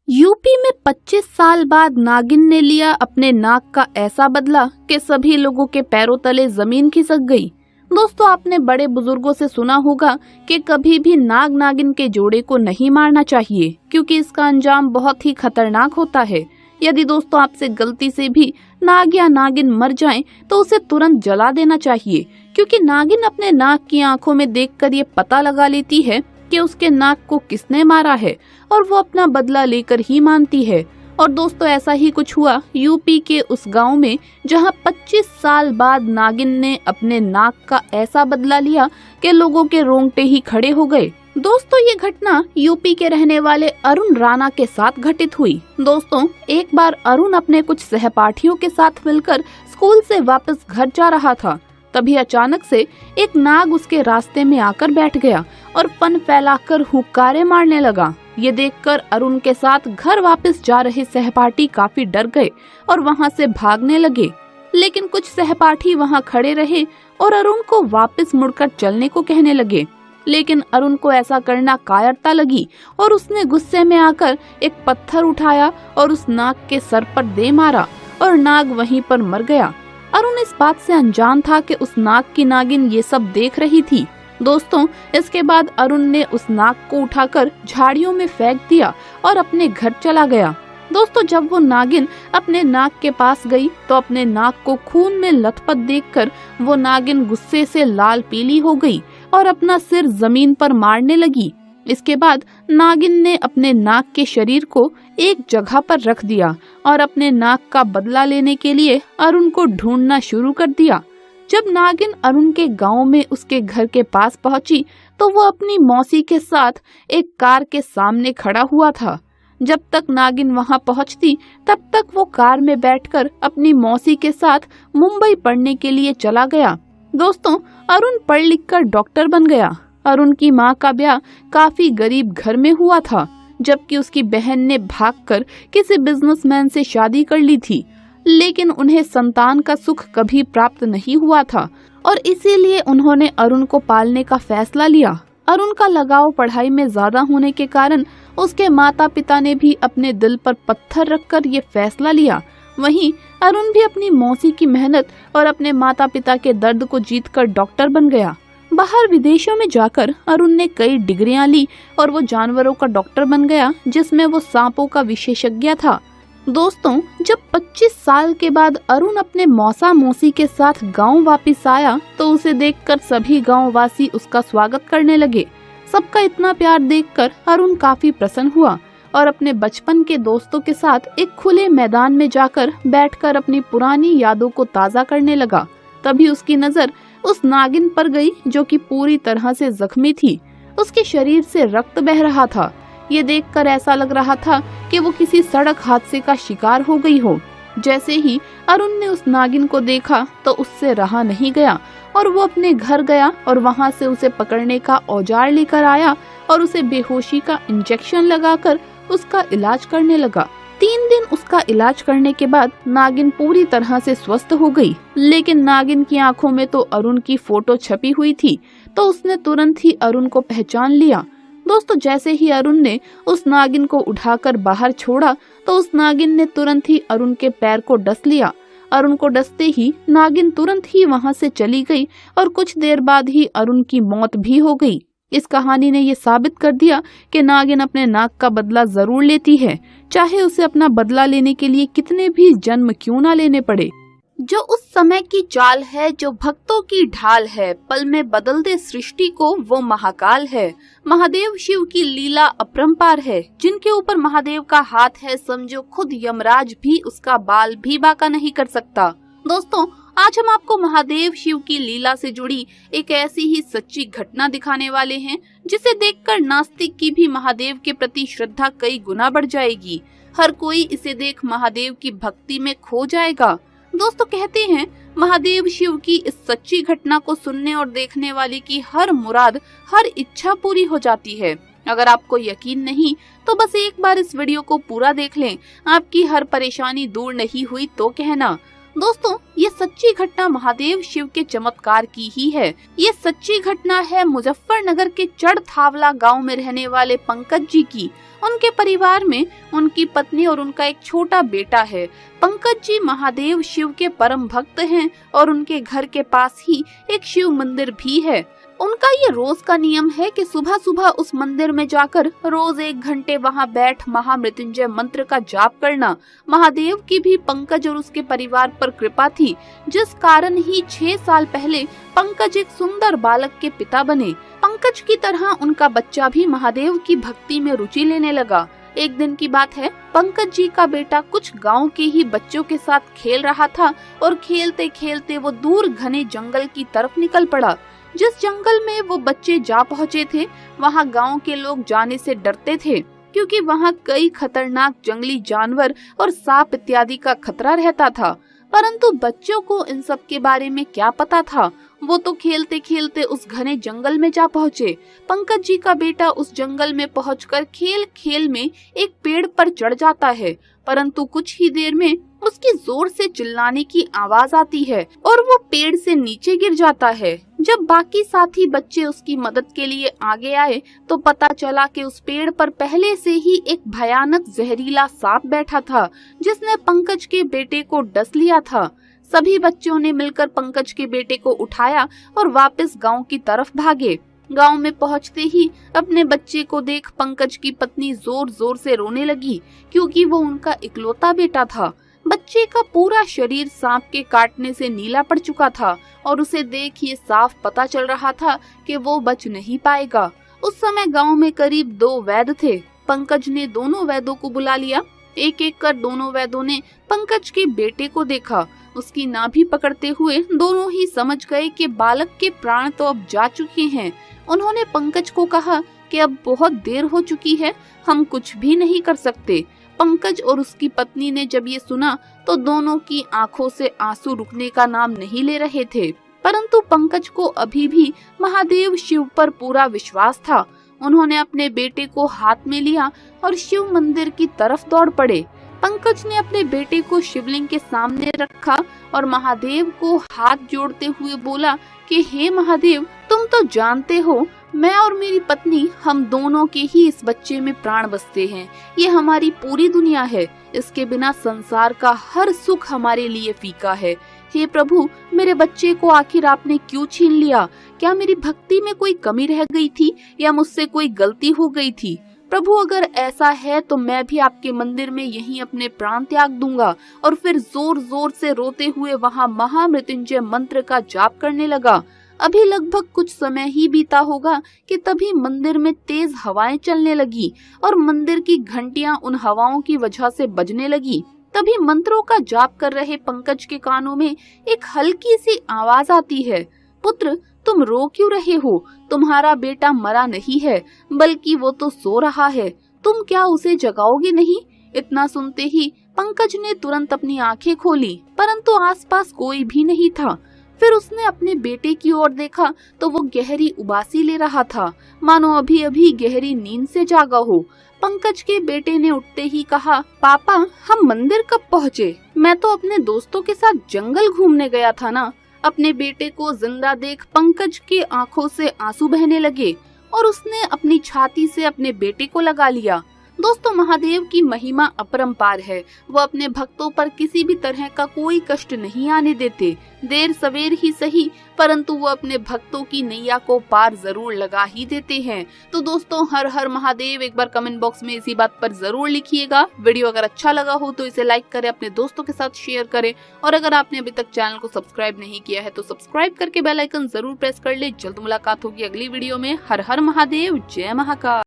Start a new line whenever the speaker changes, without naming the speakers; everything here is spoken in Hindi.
यूपी में 25 साल बाद नागिन ने लिया अपने नाक का ऐसा बदला कि सभी लोगों के पैरों तले जमीन खिसक गई। दोस्तों, आपने बड़े बुजुर्गों से सुना होगा कि कभी भी नाग नागिन के जोड़े को नहीं मारना चाहिए, क्योंकि इसका अंजाम बहुत ही खतरनाक होता है। यदि दोस्तों आपसे गलती से भी नाग या नागिन मर जाएं, तो उसे तुरंत जला देना चाहिए, क्योंकि नागिन अपने नाग की आंखों में देखकर ये पता लगा लेती है कि उसके नाक को किसने मारा है और वो अपना बदला लेकर ही मानती है। और दोस्तों, ऐसा ही कुछ हुआ यूपी के उस गांव में, जहां 25 साल बाद नागिन ने अपने नाक का ऐसा बदला लिया कि लोगों के रोंगटे ही खड़े हो गए। दोस्तों, ये घटना यूपी के रहने वाले अरुण राणा के साथ घटित हुई। दोस्तों, एक बार अरुण अपने कुछ सहपाठियों के साथ मिलकर स्कूल से वापस घर जा रहा था। तभी अचानक से एक नाग उसके रास्ते में आकर बैठ गया और फन फैलाकर हुक्कारे मारने लगा। ये देखकर अरुण के साथ घर वापस जा रहे सहपाठी काफी डर गए और वहां से भागने लगे। लेकिन कुछ सहपाठी वहां खड़े रहे और अरुण को वापस मुड़कर चलने को कहने लगे। लेकिन अरुण को ऐसा करना कायरता लगी और उसने गुस्से में आकर एक पत्थर उठाया और उस नाग के सर पर दे मारा और नाग वहीं पर मर गया। अरुण इस बात से अनजान था कि उस नाग की नागिन ये सब देख रही थी। दोस्तों, इसके बाद अरुण ने उस नाग को उठाकर झाड़ियों में फेंक दिया और अपने घर चला गया। दोस्तों, जब वो नागिन अपने नाक के पास गई तो अपने नाक को खून में लथपथ देखकर वो नागिन गुस्से से लाल पीली हो गई और अपना सिर जमीन पर मारने लगी। इसके बाद नागिन ने अपने नाक के शरीर को एक जगह पर रख दिया और अपने नाक का बदला लेने के लिए अरुण को ढूंढना शुरू कर दिया। जब नागिन अरुण के गांव में उसके घर के पास पहुंची तो वो अपनी मौसी के साथ एक कार के सामने खड़ा हुआ था। जब तक नागिन वहां पहुंचती तब तक वो कार में बैठकर अपनी मौसी के साथ मुंबई पढ़ने के लिए चला गया। दोस्तों, अरुण पढ़ लिख कर डॉक्टर बन गया। अरुण की माँ का ब्याह काफी गरीब घर में हुआ था, जबकि उसकी बहन ने भागकर किसी बिजनेसमैन से शादी कर ली थी। लेकिन उन्हें संतान का सुख कभी प्राप्त नहीं हुआ था और इसीलिए उन्होंने अरुण को पालने का फैसला लिया। अरुण का लगाव पढ़ाई में ज्यादा होने के कारण उसके माता पिता ने भी अपने दिल पर पत्थर रखकर ये फैसला लिया। वहीं अरुण भी अपनी मौसी की मेहनत और अपने माता पिता के दर्द को जीतकर डॉक्टर बन गया। बाहर विदेशों में जाकर अरुण ने कई डिग्रियां ली और वो जानवरों का डॉक्टर बन गया, जिसमें वो सांपों का विशेषज्ञ था। दोस्तों, जब 25 साल के बाद अरुण अपने मौसा मौसी के साथ गांव वापस आया तो उसे देखकर सभी गांववासी उसका स्वागत करने लगे। सबका इतना प्यार देखकर अरुण काफी प्रसन्न हुआ और अपने बचपन के दोस्तों के साथ एक खुले मैदान में जाकर बैठकर अपनी पुरानी यादों को ताज़ा करने लगा। तभी उसकी नजर उस नागिन पर गई, जो कि पूरी तरह से जख्मी थी। उसके शरीर से रक्त बह रहा था। ये देखकर ऐसा लग रहा था कि वो किसी सड़क हादसे का शिकार हो गई हो। जैसे ही अरुण ने उस नागिन को देखा तो उससे रहा नहीं गया और वो अपने घर गया और वहां से उसे पकड़ने का औजार लेकर आया और उसे बेहोशी का इंजेक्शन लगाकर उसका इलाज करने लगा। 3 दिन उसका इलाज करने के बाद नागिन पूरी तरह से स्वस्थ हो गई। लेकिन नागिन की आंखों में तो अरुण की फोटो छपी हुई थी, तो उसने तुरंत ही अरुण को पहचान लिया। दोस्तों, जैसे ही अरुण ने उस नागिन को उठाकर बाहर छोड़ा तो उस नागिन ने तुरंत ही अरुण के पैर को डस लिया। अरुण को डसते ही नागिन तुरंत ही वहां से चली गई और कुछ देर बाद ही अरुण की मौत भी हो गई। इस कहानी ने ये साबित कर दिया कि नागिन अपने नाग का बदला जरूर लेती है, चाहे उसे अपना बदला लेने के लिए कितने भी जन्म क्यों ना लेने पड़े। जो उस समय की चाल है, जो भक्तों की ढाल है, पल में बदल दे सृष्टि को, वो महाकाल है। महादेव शिव की लीला अपरंपार है। जिनके ऊपर महादेव का हाथ है, समझो खुद यमराज भी उसका बाल भी बांका नहीं कर सकता। दोस्तों, आज हम आपको महादेव शिव की लीला से जुड़ी एक ऐसी ही सच्ची घटना दिखाने वाले हैं, जिसे देखकर नास्तिक की भी महादेव के प्रति श्रद्धा कई गुना बढ़ जाएगी। हर कोई इसे देख महादेव की भक्ति में खो जाएगा। दोस्तों, कहते हैं महादेव शिव की इस सच्ची घटना को सुनने और देखने वाले की हर मुराद, हर इच्छा पूरी हो जाती है। अगर आपको यकीन नहीं तो बस एक बार इस वीडियो को पूरा देख लें। आपकी हर परेशानी दूर नहीं हुई तो कहना। दोस्तों, ये सच्ची घटना महादेव शिव के चमत्कार की ही है। ये सच्ची घटना है मुजफ्फरनगर के चढ़थावला गांव में रहने वाले पंकज जी की। उनके परिवार में उनकी पत्नी और उनका एक छोटा बेटा है। पंकज जी महादेव शिव के परम भक्त हैं और उनके घर के पास ही एक शिव मंदिर भी है। उनका ये रोज का नियम है कि सुबह सुबह उस मंदिर में जाकर रोज 1 घंटे वहां बैठ महामृत्युंजय मंत्र का जाप करना। महादेव की भी पंकज और उसके परिवार पर कृपा थी, जिस कारण ही 6 साल पहले पंकज एक सुंदर बालक के पिता बने। पंकज की तरह उनका बच्चा भी महादेव की भक्ति में रुचि लेने लगा। एक दिन की बात है, पंकज जी का बेटा कुछ गांव के ही बच्चों के साथ खेल रहा था और खेलते खेलते वो दूर घने जंगल की तरफ निकल पड़ा। जिस जंगल में वो बच्चे जा पहुँचे थे, वहाँ गांव के लोग जाने से डरते थे, क्योंकि वहाँ कई खतरनाक जंगली जानवर और सांप इत्यादि का खतरा रहता था। परंतु बच्चों को इन सब के बारे में क्या पता था। वो तो खेलते खेलते उस घने जंगल में जा पहुँचे। पंकज जी का बेटा उस जंगल में पहुंचकर खेल खेल में एक पेड़ पर चढ़ जाता है, परंतु कुछ ही देर में उसकी जोर से चिल्लाने की आवाज आती है और वो पेड़ से नीचे गिर जाता है। जब बाकी साथी बच्चे उसकी मदद के लिए आगे आए तो पता चला कि उस पेड़ पर पहले से ही एक भयानक जहरीला सांप बैठा था, जिसने पंकज के बेटे को डस लिया था। सभी बच्चों ने मिलकर पंकज के बेटे को उठाया और वापस गांव की तरफ भागे। गांव में पहुंचते ही अपने बच्चे को देख पंकज की पत्नी जोर जोर से रोने लगी, क्योंकि वो उनका इकलौता बेटा था। बच्चे का पूरा शरीर सांप के काटने से नीला पड़ चुका था और उसे देख ये साफ पता चल रहा था कि वो बच नहीं पाएगा। उस समय गांव में करीब 2 वैद्य थे। पंकज ने दोनों वैद्यों को बुला लिया। एक एक कर दोनों वैद्यों ने पंकज के बेटे को देखा। उसकी नाभि पकड़ते हुए दोनों ही समझ गए कि बालक के प्राण तो अब जा चुके हैं। उन्होंने पंकज को कहा कि अब बहुत देर हो चुकी है, हम कुछ भी नहीं कर सकते। पंकज और उसकी पत्नी ने जब ये सुना तो दोनों की आंखों से आंसू रुकने का नाम नहीं ले रहे थे। परंतु पंकज को अभी भी महादेव शिव पर पूरा विश्वास था। उन्होंने अपने बेटे को हाथ में लिया और शिव मंदिर की तरफ दौड़ पड़े। पंकज ने अपने बेटे को शिवलिंग के सामने रखा और महादेव को हाथ जोड़ते हुए बोला कि हे महादेव, तुम तो जानते हो मैं और मेरी पत्नी, हम दोनों के ही इस बच्चे में प्राण बसते हैं। ये हमारी पूरी दुनिया है। इसके बिना संसार का हर सुख हमारे लिए फीका है। हे प्रभु, मेरे बच्चे को आखिर आपने क्यों छीन लिया? क्या मेरी भक्ति में कोई कमी रह गई थी या मुझसे कोई गलती हो गई थी? प्रभु, अगर ऐसा है तो मैं भी आपके मंदिर में यहीं अपने प्राण त्याग दूंगा। और फिर जोर जोर से रोते हुए वहाँ महामृत्युंजय मंत्र का जाप करने लगा। अभी लगभग कुछ समय ही बीता होगा कि तभी मंदिर में तेज हवाएं चलने लगी और मंदिर की घंटियां उन हवाओं की वजह से बजने लगी। तभी मंत्रों का जाप कर रहे पंकज के कानों में एक हल्की सी आवाज आती है, पुत्र, तुम रो क्यों रहे हो? तुम्हारा बेटा मरा नहीं है, बल्कि वो तो सो रहा है। तुम क्या उसे जगाओगे नहीं? इतना सुनते ही पंकज ने तुरंत अपनी आंखें खोली, परंतु आसपास कोई भी नहीं था। फिर उसने अपने बेटे की ओर देखा तो वो गहरी उबासी ले रहा था, मानो अभी अभी गहरी नींद से जागा हो। पंकज के बेटे ने उठते ही कहा, पापा, हम मंदिर कब पहुँचे? मैं तो अपने दोस्तों के साथ जंगल घूमने गया था ना। अपने बेटे को जिंदा देख पंकज के आंखों से आंसू बहने लगे और उसने अपनी छाती से अपने बेटे को लगा लिया। दोस्तों, महादेव की महिमा अपरंपार है। वो अपने भक्तों पर किसी भी तरह का कोई कष्ट नहीं आने देते। देर सवेर ही सही, परंतु वो अपने भक्तों की नैया को पार जरूर लगा ही देते हैं। तो दोस्तों, हर हर महादेव एक बार कमेंट बॉक्स में इसी बात पर जरूर लिखिएगा। वीडियो अगर अच्छा लगा हो तो इसे लाइक करें, अपने दोस्तों के साथ शेयर करें और अगर आपने अभी तक चैनल को सब्सक्राइब नहीं किया है तो सब्सक्राइब करके बेल आइकन जरूर प्रेस कर ले। जल्द मुलाकात होगी अगली वीडियो में। हर हर महादेव, जय महाकाल।